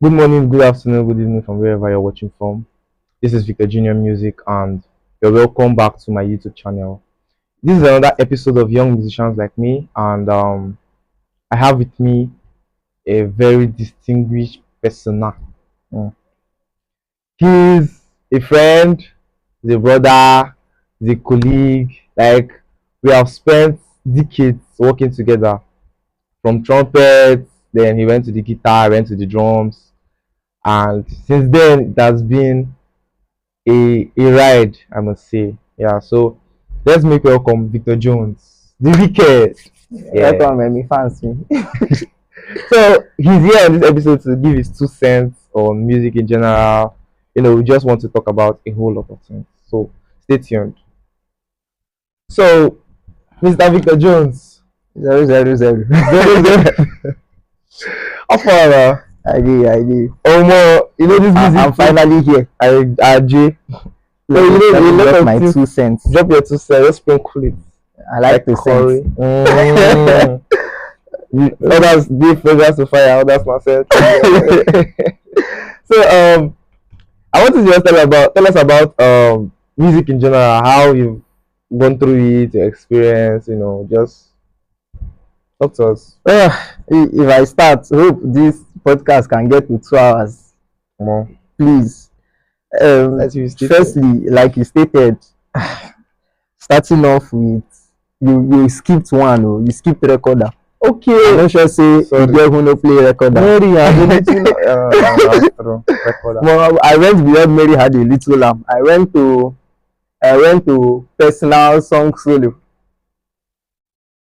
Good morning, good afternoon, good evening from wherever you're watching from. This is Victor Junior Music, and you're welcome back to my YouTube channel. This is another episode of Young Musicians Like Me, and I have with me a very distinguished persona. Mm. He's a friend, he's a brother, he's a colleague. Like, we have spent decades working together from trumpets, then he went to the guitar, went to the drums, and since then it has been a ride, I must say. Yeah, so let's make welcome Victor Jones, the wicked. Yeah. Welcome, man. Me fancy. So he's here on this episode to give his 2 cents on music in general. We just want to talk about a whole lot of things. So stay tuned. So, Mr. Victor Jones. 000. How far? I do. This music. I'm finally here. Jay. So Let my 2 cents. Drop your 2 cents. Let's sprinkle it. I like the curry. sense. Others give fragrance to fire. Others myself. So I want to just tell us about music in general. How you've gone through it, your experience. Just talk to us. If I start, hope this podcast can get to 2 hours. Come on. Please. Firstly, like you stated, starting off with you skipped one. Oh, you skipped recorder. Okay. I'm not sure say you get who no play recorder. Mary had a little recorder. Well, I went beyond Mary had a little lamb. I went to personal song solo.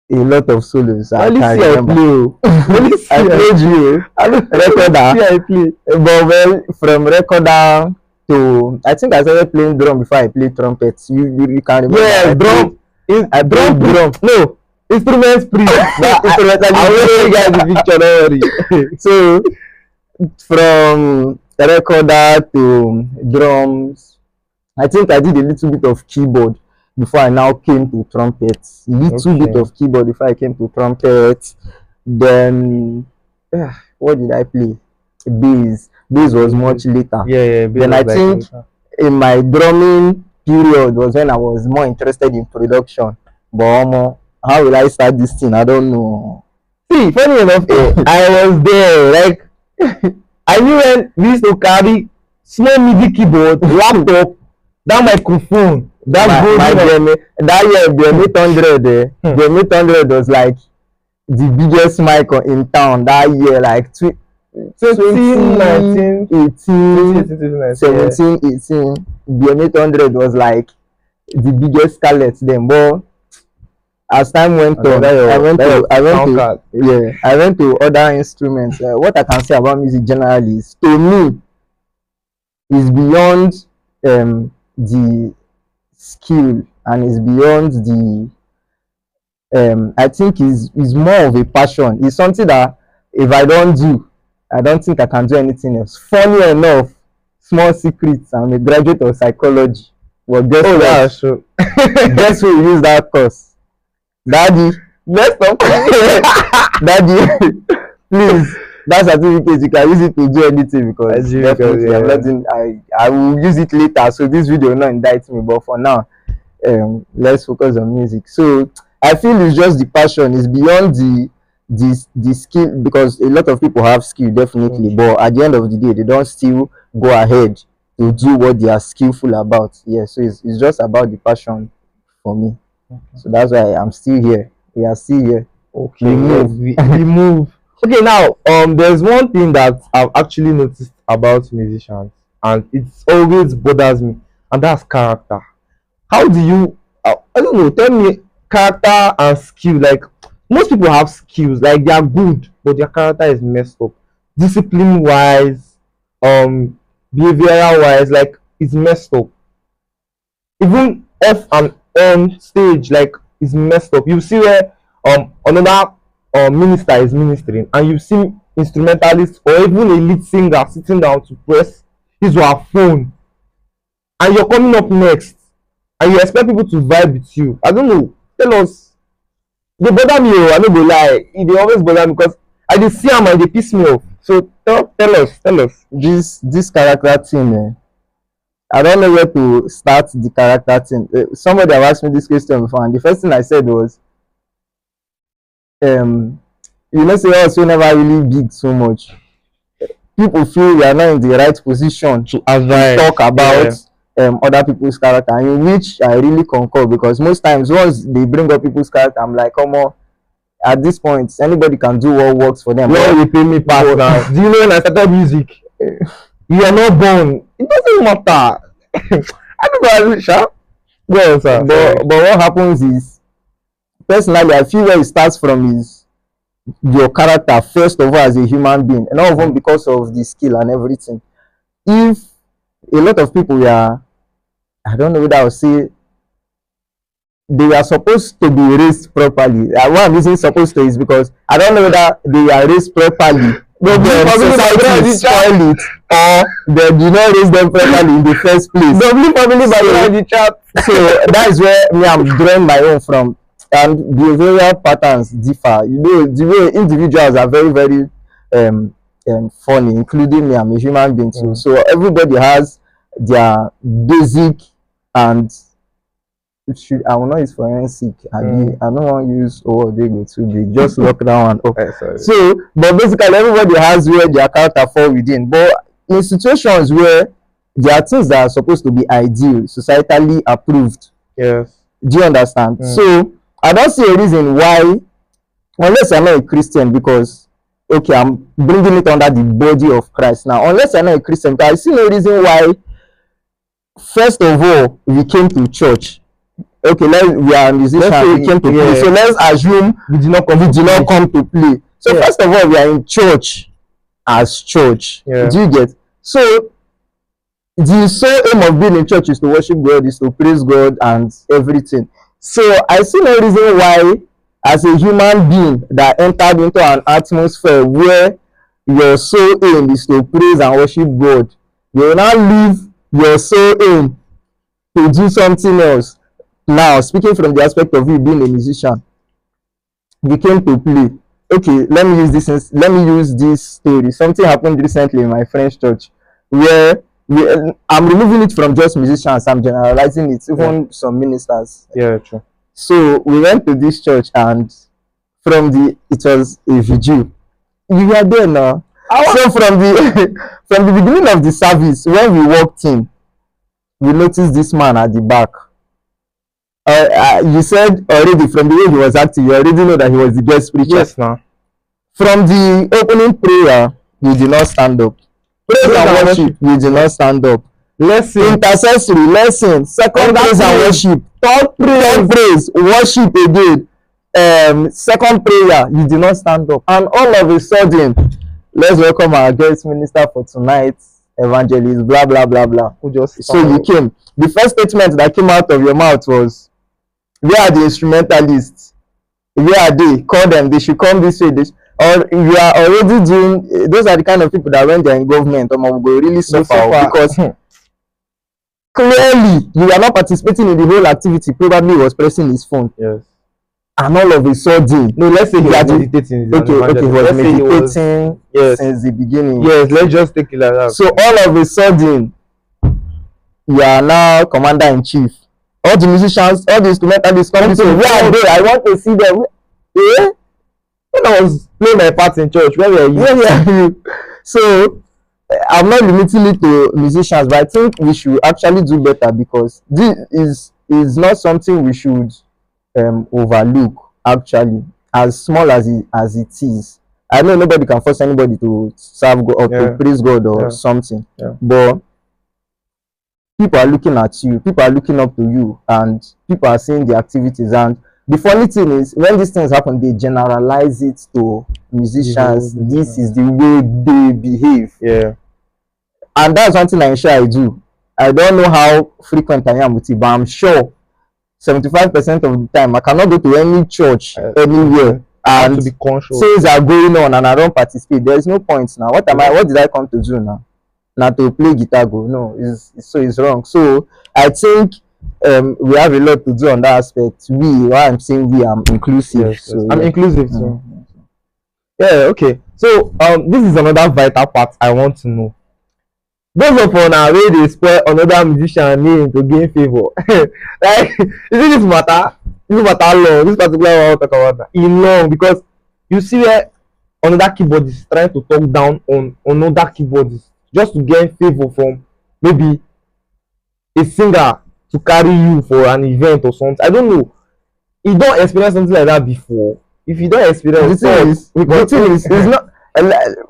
A lot of solos. I can remember. I played you. Recorder. I play. But well, from recorder to I think I started playing drum before I played trumpet. You can remember. Yeah, drum. I played drum. No. Instruments, please. I will show you guys the picture. Don't worry. So from recorder to drums, I think I did a little bit of keyboard before I now came to trumpet. Little bit of keyboard before I came to trumpet. Then what did I play? Bass. Bass was much later. Yeah. Then I think in my drumming period was when I was more interested in production. But how will I start this thing? I don't know. See, funny enough, I was there. Like, I knew when we used to carry small MIDI keyboard, laptop, that microphone, that BM 800. BM 800 was like the biggest mic in town that year. Like 2019, 18, 17, 18. BM 800 was like the biggest Scarlett then. But as time went on, I went to other instruments. What I can say about music generally is, to me, is beyond the skill and is beyond the I think is more of a passion. It's something that if I don't do, I don't think I can do anything else. Funny enough, small secrets, I'm a graduate of psychology. Well, guess true. Guess who use that course? Daddy, Next up. Daddy, please, that certificate you can use it to do anything because definitely I will use it later. So this video will not indict me, but for now, let's focus on music. So I feel it's just the passion. It's beyond the skill, because a lot of people have skill definitely, but at the end of the day, they don't still go ahead to do what they are skillful about. Yeah, so it's just about the passion for me. So that's why I'm still here. We are still here. Okay, we move. Okay, now there's one thing that I've actually noticed about musicians, and it always bothers me, and that's character. How do you I don't know, tell me character and skill. Like, most people have skills, like they are good, but their character is messed up. Discipline wise, behavioral wise, like it's messed up. Even off and on stage, like it's messed up. You see where another minister is ministering, and you see instrumentalist or even a lead singer sitting down to press his or her phone, and you're coming up next and you expect people to vibe with you. I don't know, tell us. They bother me, I no go lie, they always bother me because I dey see am and dey piss me off. So tell us this character thing. I don't know where to start the character thing. Somebody have asked me this question before, and the first thing I said was, you know, say us we never really big so much. People feel we are not in the right position to talk about other people's character, in which I really concur, because most times once they bring up people's character, I'm like, come on, at this point, anybody can do what works for them. You will pay me back now. Do you know when I started music? You are not born. It doesn't matter. I don't know, sure. Well, sir. But what happens is, personally, I feel where it starts from is your character first of all as a human being, and all of them because of the skill and everything. If a lot of people are, I don't know whether I would say they are supposed to be raised properly. What I'm using supposed to is because I don't know whether they are raised properly. But society spoil it, or they do not raise them properly in the first place. So that is where me I'm drawing my own from. And behavioral patterns differ. You know, the way individuals are very, very funny, including me. I'm a human being too. So everybody has their basic, and I will not use forensic. I don't want to use they go too big. Just lock down and up. So, but basically everybody has where their character fall within. But in situations where there are things that are supposed to be ideal, societally approved. Yes. Do you understand? So I don't see a reason why, unless you're not a Christian, because okay, I'm bringing it under the body of Christ now. Unless you're not a Christian, because I see no reason why. First of all, we came to church. Okay, we are musicians. We came to play. So let's assume we did not come to play. So first of all, we are in church as church. Do you get? So the sole aim of being in church is to worship God, is to praise God and everything. So I see no reason why, as a human being that entered into an atmosphere where your sole aim is to praise and worship God, you will now leave your sole aim to do something else. Now, speaking from the aspect of you being a musician, we came to play. Okay, let me use this story. Something happened recently in my friend's church where I'm removing it from just musicians, I'm generalizing it, even some ministers. Yeah, true. So we went to this church, and it was a vigil. You were there now. So from the beginning of the service, when we walked in, we noticed this man at the back. You said already from the way he was acting, you already know that he was the guest preacher. Yes, now. From the opening prayer, you did not stand up. Praise and worship, you did not stand up. Lesson. Intercessory, lesson. Second praise and worship. Third praise, worship again. Second prayer, you did not stand up. And all of a sudden, let's welcome our guest minister for tonight, evangelist, blah, blah, blah, blah. So you came. The first statement that came out of your mouth was, where are the instrumentalists? Where are they? Call them. They should come this way. Or you are already doing, those are the kind of people that when they're in government, will go really suffer because clearly you are not participating in the whole activity. Probably he was pressing his phone. Yes. And all of a sudden, no, let's say he was meditating. Okay, he was meditating since the beginning. Yes, let's just take it like that. So all of a sudden, you are now commander in chief. All the musicians, all the instrumentalists come to say, where are they? I want to see them. Yeah? When I was playing my part in church, where were you? So I'm not limiting it to musicians, but I think we should actually do better, because this is not something we should overlook, actually, as small as it is. I know nobody can force anybody to serve God or to praise God or something, but people are looking at you, people are looking up to you, and people are seeing the activities. And the funny thing is, when these things happen, they generalize it to musicians. This is the way they behave. Yeah. And that's one thing I'm sure I do. I don't know how frequent I am with it, but I'm sure 75% of the time I cannot go to any church anywhere and to be conscious. Things are going on and I don't participate. There is no point now. What did I come to do now? Now to play guitar go? No, it's wrong. So I think we have a lot to do on that aspect. I'm saying I'm inclusive. Yes, so I'm inclusive too. Yeah, okay. So this is another vital part I want to know. Those of una wey dey spoil another musician name to gain favour. Like you see this matter long, this particular one I wan talk about na e long because you see where another keyboardist trying to talk down on another keyboardist just to gain favour from maybe a singer to carry you for an event or something. I don't know. You don experience something like that before? If you don experience, the thing is it's not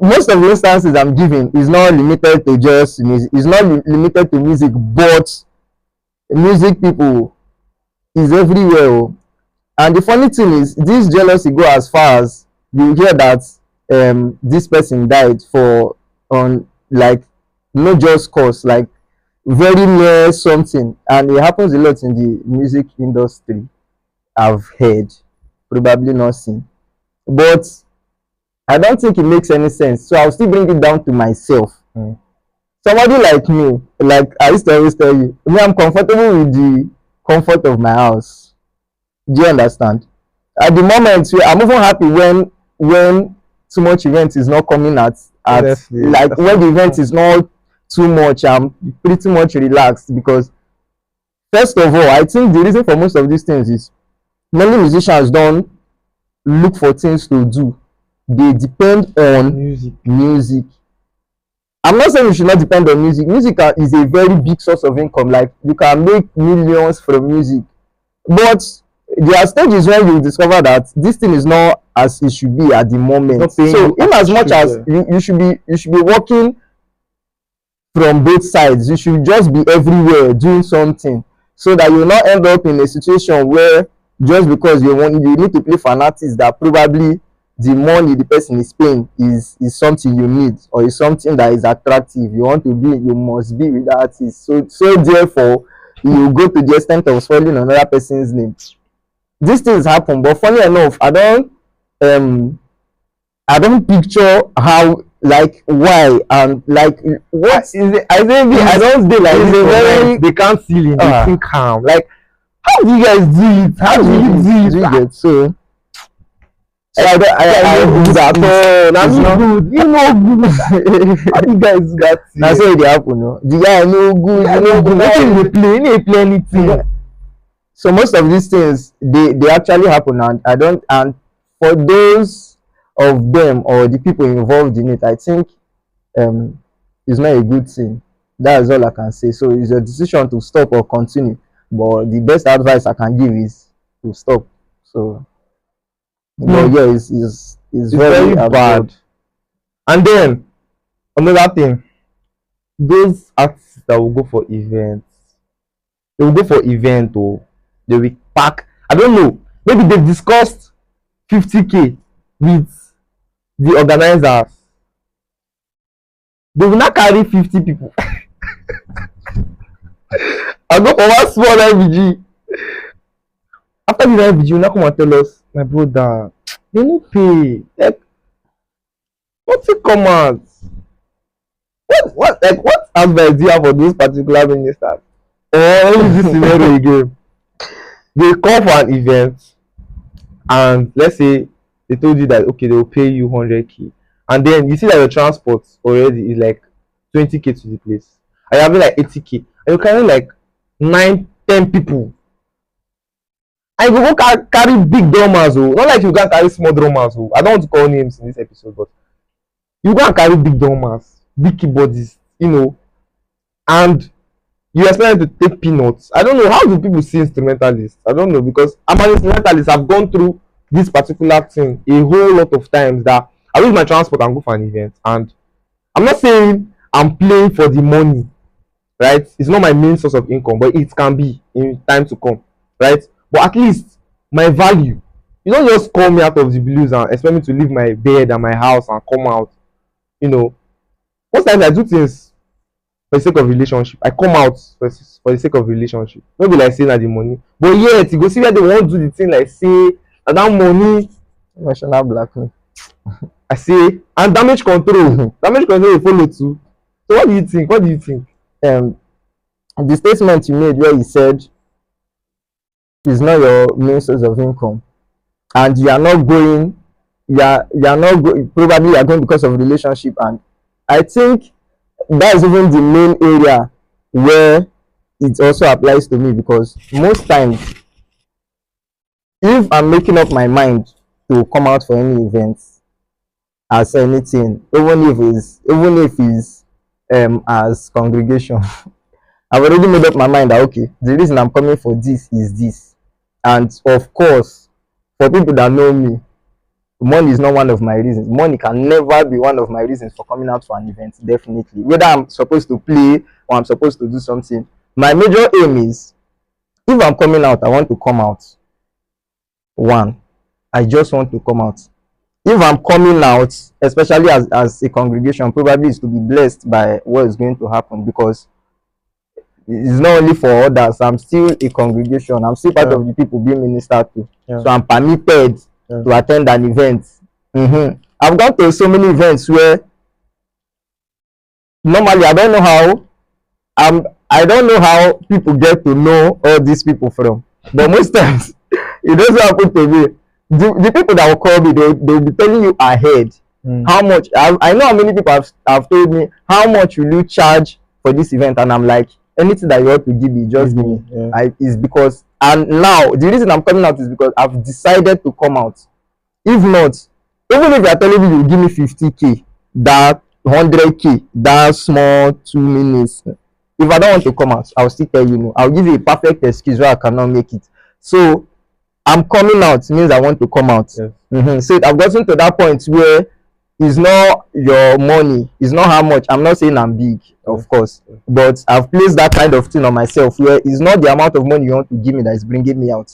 most of the instances I'm giving is not limited to just music. It's not limited to music, but music people is everywhere. Oh. And the funny thing is, this jealousy go as far as you hear that this person died for on like no just cause, like very near something, and it happens a lot in the music industry. I've heard, probably not seen, but I don't think it makes any sense. So I'll still bring it down to myself. Somebody like me, like I used to always tell you, me, I'm comfortable with the comfort of my house. Do you understand? At the moment, I'm even happy when too much event is not coming at honestly, like when the event is not too much. I'm pretty much relaxed because first of all, I think the reason for most of these things is many musicians don't look for things to do. They depend on music. I'm not saying you should not depend on music. Music is a very big source of income. Like you can make millions from music, but there are stages when you discover that this thing is not as it should be at the moment. So in as much as you should be working from both sides, you should just be everywhere doing something so that you will not end up in a situation where just because you need to play for an artist that probably the money the person is paying is something you need or is something that is attractive. You want to be, you must be with that artist. So therefore you go to the extent of spoiling another person's name. These things happen, but funny enough, I don't picture how, like, why and like what is it. I don't feel like it's a very, they can't see it, they think calm. Like, how do you guys do it? How do you do it? You get so I good at all. That's not good. You know good. How do you guys do that? That's how it happen. No, the guy no good. You know good. They play anything. So most of these things they actually happen, and I don't. And for those of them or the people involved in it, I think it's not a good thing. That is all I can say. So it's your decision to stop or continue. But the best advice I can give is to stop. So. But yeah, it's very bad. And then another thing, those artists that will go for events, they will go for event or they will pack. I don't know. Maybe they've discussed 50K with the organizers. They will not carry 50 people. I go for one small MVG. After the MVG, you now come and tell us, my brother, they no pay. Like, what's it come out? What advice do you have for those particular ministers? Or let me use this scenario again. They come for an event, and let's say they told you that okay, they will pay you 100K, and then you see that your transport already is like 20K to the place, and you're having like 80K, and you're carrying like 9-10 people. And you go carry big drummers, oh, not like you can carry small drummers, oh. I don't want to call names in this episode, but you go and carry big drummers, big keyboardists, you know, and you expect them to take peanuts. I don't know, how do people see instrumentalists? I don't know, because I'm an instrumentalist. I've gone through this particular thing a whole lot of times that I lose my transport and go for an event, and I'm not saying I'm playing for the money, right? It's not my main source of income, but it can be in time to come, right? But at least my value. You don't just call me out of the blues and expect me to leave my bed and my house and come out. You know, most times I do things for the sake of relationship. I come out for the sake of relationship. Not be like saying that the money, but yet you go see where they want to do the thing like say and that money. Emotional blackmail. I say, and damage control. Damage control will follow too. So what do you think? What do you think? The statement you made where you said is not your main source of income, and you are not going you're not probably you're going because of relationship, and I think that is even the main area where it also applies to me, because most times if I'm making up my mind to come out for any event as anything, even if it's as congregation, I've already made up my mind that okay, the reason I'm coming for this is this. And of course, for people that know me, money is not one of my reasons. Money can never be one of my reasons for coming out for an event, definitely. Whether I'm supposed to play or I'm supposed to do something, my major aim is, if I'm coming out, I want to come out. One, I just want to come out. If I'm coming out, especially as a congregation, probably is to be blessed by what is going to happen, because it's not only for others. I'm still a congregation. I'm still part of the people being ministered to. So I'm permitted to attend an event. I've gone to so many events where normally I don't know how people get to know all these people from, but most times it doesn't happen to me. The people that will call me, they'll be telling you ahead how much. I know how many people have told me, how much will you charge for this event, and I'm like, anything that you want to give me, just give me. Is because, and now the reason I'm coming out is because I've decided to come out. If not, even if you're telling me you give me 50k, that 100k, that small 2 minutes, if I don't want to come out, I'll still tell you no. I'll give you a perfect excuse why I cannot make it. So I'm coming out means I want to come out. So I've gotten to that point where it's not your money, it's not how much. I'm not saying I'm big, of course, but I've placed that kind of thing on myself where it's not the amount of money you want to give me that is bringing me out.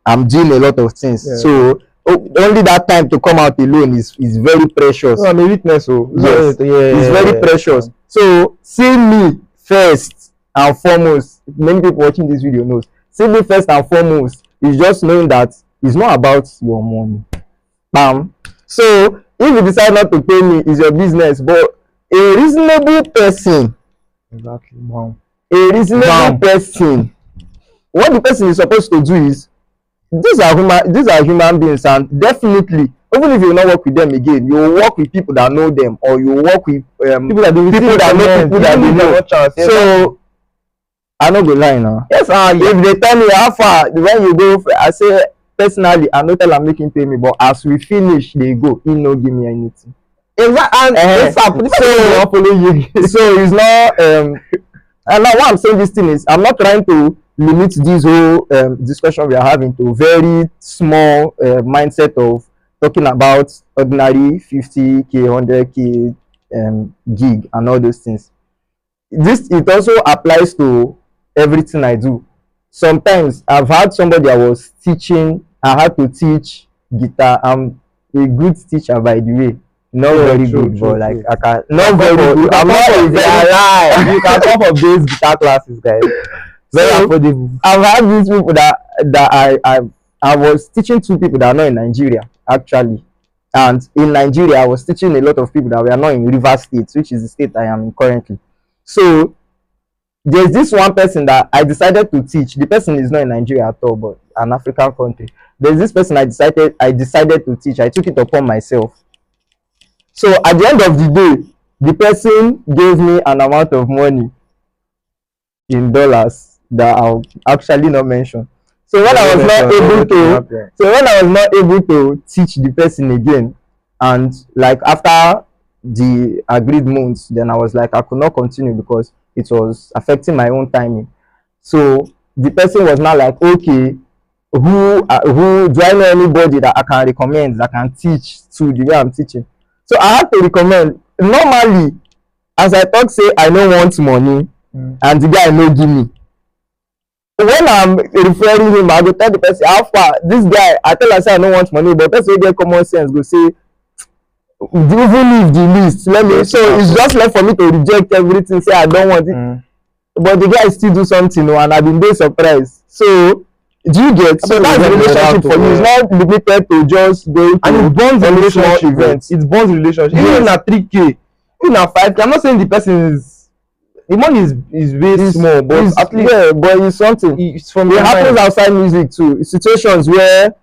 I'm doing a lot of things, so only that time to come out alone is very precious. I'm a witness, so yes, it's very precious. So see me first and foremost. Many people watching this video knows. See me first and foremost is just knowing that it's not about your money. Bam. So if you decide not to pay me, it's your business. But a reasonable person, exactly, wow. A reasonable person, what the person is supposed to do is, these are human beings, and definitely, even if you will not work with them again, you will work with people that know them, or you will work with people that know people that they know. So I no go lie now. Yes, if they tell me how far when you go, I say personally, I no tell am make him pay me, but as we finish, they go, he no give me anything. Exactly, and so it's not and now why I'm saying this thing is, I'm not trying to limit this whole discussion we are having to very small mindset of talking about ordinary 50k, 100k gig and all those things. It also applies to everything I do. Sometimes I've had somebody I was teaching, I had to teach guitar. I'm a good teacher, by the way. Not very good, but like I can not very good. I'm not a very lie. You can come for those guitar classes, guys. Very affordable. I've had these people that I was teaching 2 people that are not in Nigeria, actually. And in Nigeria, I was teaching a lot of people that were not in Rivers State, which is the state I am in currently. So there's this one person that I decided to teach. The person is not in Nigeria at all, but an African country. There's this person I decided to teach. I took it upon myself. So at the end of the day, the person gave me an amount of money in dollars that I'll actually not mention. So when I was not able to teach the person again, and like after the agreed months, then I was like, I could not continue because it was affecting my own timing. So the person was now like, okay, who do I know anybody that I can recommend that can teach to the way I'm teaching? So I had to recommend. Normally, as I talk, say I don't want money, and the guy no give me. When I'm referring him, I go tell the person, how far this guy, I tell her say I don't want money, but person wey get common sense go say, even leave the list, let me. So it's just left for me to reject everything, say I don't want it. But the guy still do something, and I've been very surprised. So do you get? So that's the relationship for you. It's not limited to just going to, and it bonds relationship events. It bonds relationship. Even at 3k, even at 5k, I'm not saying the person is, the money is very small, but at least but it's something. It's from it happens outside music too. Situations where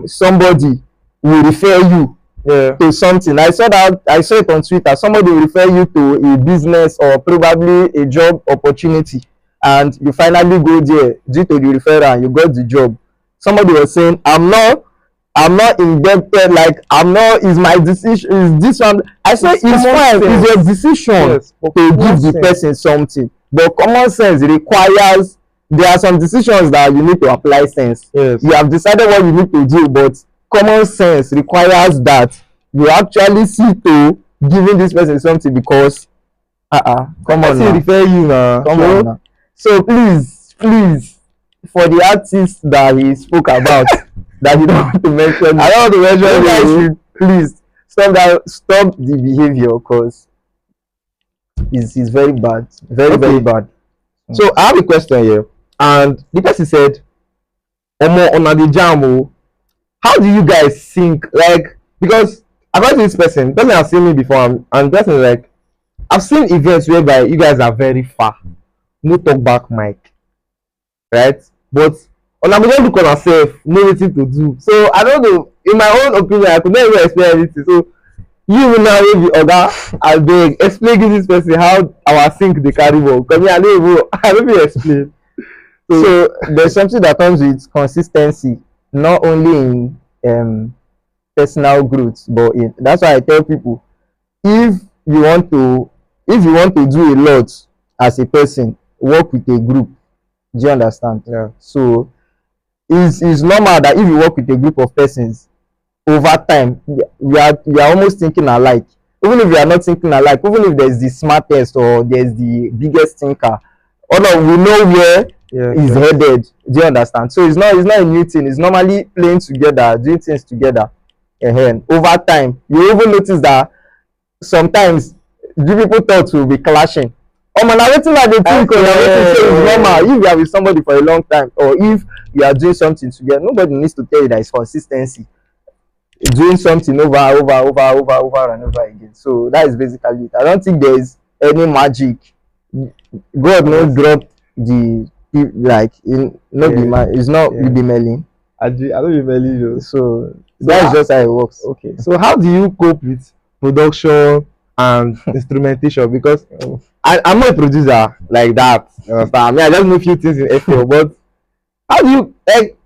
somebody will refer you to something. I saw it on Twitter. Somebody will refer you to a business or probably a job opportunity, and you finally go there due to the referral and you got the job. Somebody was saying, I'm not indebted, like I'm not, is my decision, is this one. I said it's fine, it's your decision to give the person something, but common sense requires, there are some decisions that you need to apply sense. You have decided what you need to do, but common sense requires that you actually see to giving this person something, because come on now, refer you now. Come on now. So please, for the artist that he spoke about, that you don't want to mention, I don't want to mention you. Please stop the behavior, because it's very bad, very bad. So I have a question here, and the person said, "Omo on the jam, how do you guys think?" Like, because according to this person has seen me before, and the person is like, I've seen events whereby you guys are very far, no talk back mic, right? But on a don't look on ourselves, no nothing to do. So I don't know. In my own opinion, I could not even explain anything. So you will now be Oga, I beg, explain to this person how our sync the carry work. Because I don't even explain. So there's something that comes with consistency, not only in personal growth, but in, that's why I tell people, if you want to do a lot as a person, work with a group. Do you understand? Yeah. So it's normal that if you work with a group of persons, over time we are almost thinking alike. Even if we are not thinking alike, even if there's the smartest or there's the biggest thinker, we know where is headed. Do you understand? So it's not a new thing. It's normally playing together, doing things together. Over time, you even notice that sometimes the people thought will be clashing. Now wetin I dey think, is normal. If you are with somebody for a long time, or if you are doing something together, nobody needs to tell you that it's consistency. Doing something over and over again. So that is basically it. I don't think there is any magic. God no drop the, like, it's not you be mailing. I don't be mailing you. So that's just how it works. Okay. So how do you cope with production and instrumentation? Because I'm not a producer like that. You understand? I mean, I just know a few things in FL, but how do you, like,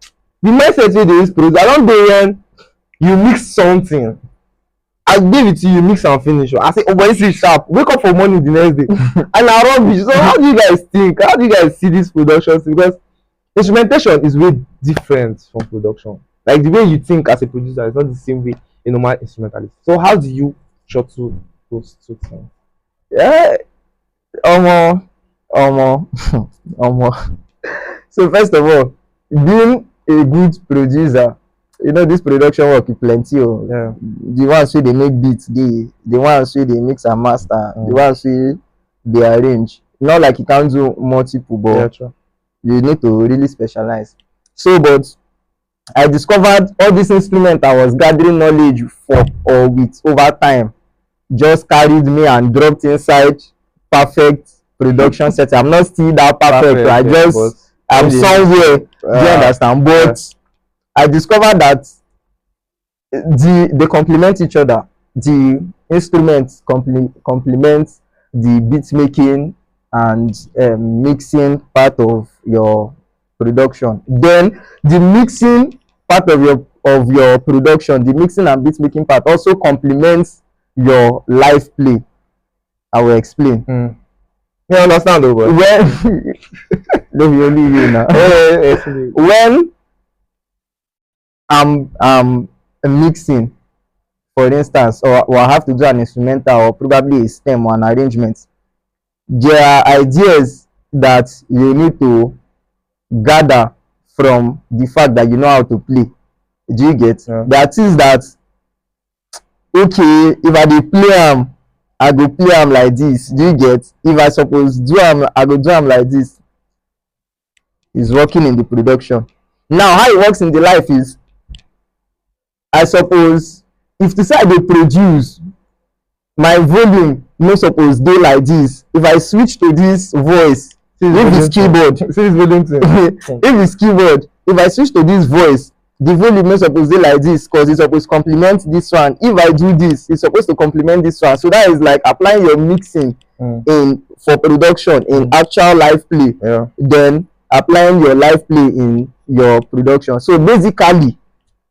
the message with this producer? I don't know when you mix something, I give it to you, mix and finish. I say, oh, but this is sharp. Wake up for morning the next day, and I rubbish. So how do you guys think? How do you guys see these productions? Because instrumentation is way different from production. Like the way you think as a producer is not the same way a normal instrumentalist. So how do you shuttle those two things? Yeah, So first of all, being a good producer, this production work is plenty. Yeah. The ones where they make beats, the ones where they mix and master, the ones where they arrange. Not like you can't do multiple, but you need to really specialize. So, but I discovered all this instrument I was gathering knowledge for or with over time just carried me and dropped inside perfect production set. I'm not still that perfect. I'm somewhere. Do you understand? But I discovered that they complement each other. The instruments complement the beat making and mixing part of your production. Then the mixing part of your production, the mixing and beat making part also complements your live play. I will explain. You understand, though, when no, be only you now. When I'm mixing, for instance, or I have to do an instrumental or probably a stem or an arrangement, there are ideas that you need to gather from the fact that you know how to play. Do you get? There are things that, okay, if I dey play them, I go play them like this. Do you get? If I suppose do them, I go do them like this. It's working in the production. Now, how it works in the life is, I suppose, if to say I dey produce, my volume no suppose dey like this. If I switch to this voice, if it's keyboard, if it's keyboard, if I switch to this voice, the volume no suppose dey like this because e suppose complement this one. If I do this, it's supposed to complement this one. So that is like applying your mixing in for production in actual live play. Yeah. Then applying your live play in your production. So basically,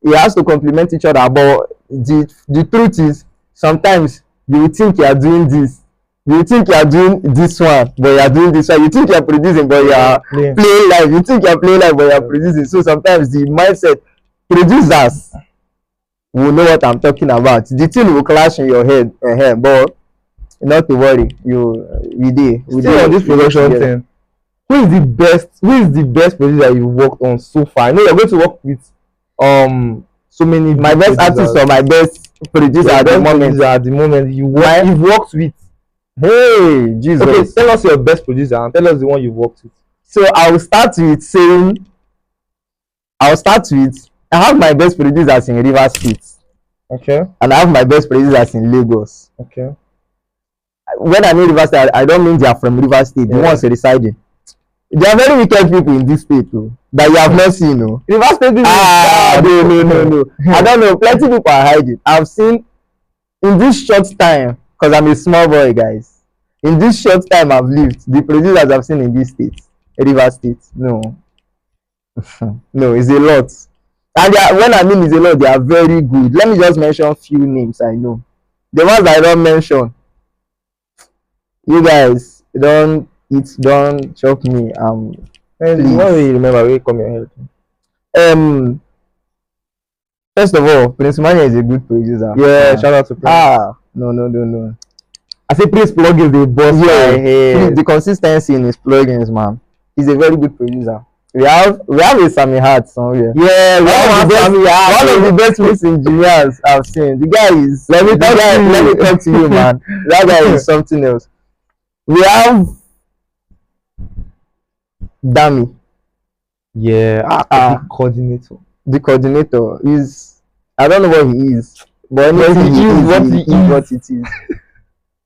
it has to complement each other. But the truth is, sometimes you think you are doing this, you think you are doing this one, but you are doing this one. You think you are producing, but you are playing live. You think you are playing live, but you are producing. So sometimes the mindset, producers will know what I'm talking about. The thing will clash in your head, but not to worry. We did. Still on this production thing. Who is the best producer you worked on so far? I know you're going to work with so many. My best artist or my best producer at the moment. You've worked with. Hey, Jesus. Okay, tell us your best producer and tell us the one you've worked with. So I will start with saying, I have my best producers in Rivers State. Okay. And I have my best producers in Lagos. Okay. When I mean Rivers State, I don't mean they are from Rivers State. The ones residing. There are very wicked people in this state too that you have not seen. No. Rivers State people. No. I don't know. Plenty people are hiding. I've seen in this short time, because I'm a small boy, guys. In this short time I've lived, the producers I've seen in this state, Rivers State, no, no, it's a lot. And when I mean it's a lot, they are very good. Let me just mention few names I know. The ones I don't mention, you guys don't chop me. What will you remember? Where come your head? First of all, Prince Mania is a good producer. Yeah, shout out to Prince. No. I say Prince plugins the boss. Yeah, the consistency in his plugins, man. He's a very good producer. We have a Sammy Hart somewhere. Yeah, one of the best mix engineers I've seen. The guy is. Let me talk to you, man. That guy is something else. We have Dami. Yeah, the coordinator. The coordinator is, I don't know what he is, but anything he is what it is.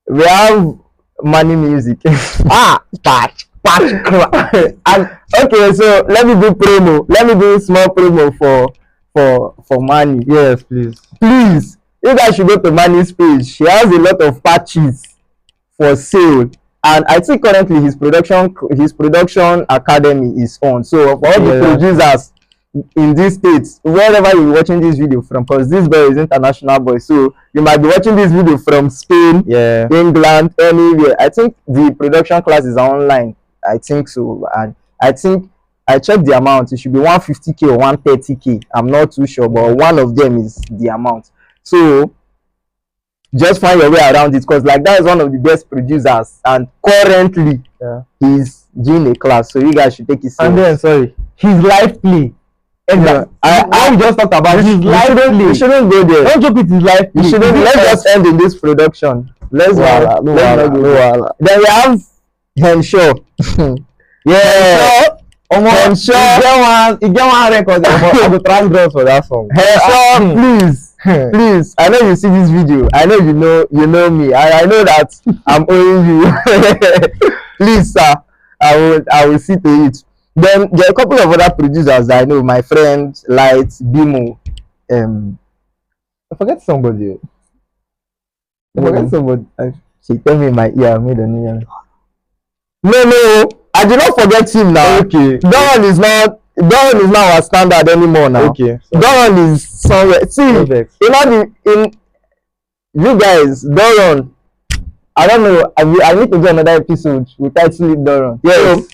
We have Money Music. Patch. And okay, so let me do small promo for Manny. Yes, please. You guys should go to Manny's page. She has a lot of patches for sale, and I think currently his production academy is on. So for all the producers in these states, wherever you're watching this video from, because this boy is international boy, so you might be watching this video from Spain, England, anywhere. I think the production classes are online. I think so, and I think I checked the amount. It should be 150k or 130k. I'm not too sure, but one of them is the amount. So just find your way around it, because like that is one of the best producers, and currently he's doing a class, so you guys should take it seriously. And then his live play. Exactly. I just talked about his live play. You shouldn't go there. Don't joke with his live play. Let's just end in this production. Let's go. Then we have Henshaw. Henshaw. He get one record. I go try drugs for that song. Henshaw, please. I know you see this video. I know you know me. I know that I'm owing you. Please, sir. I will see to it. Then there are a couple of other producers I know. My friend Light, Bimo. I forget somebody. She tell me in my ear. I made a new. No, I did not forget him now. Okay. Don is not our standard anymore now. Okay. Don is somewhere. See, you guys, Doron. I don't know. I need to do another episode with title Doron. Yes. So,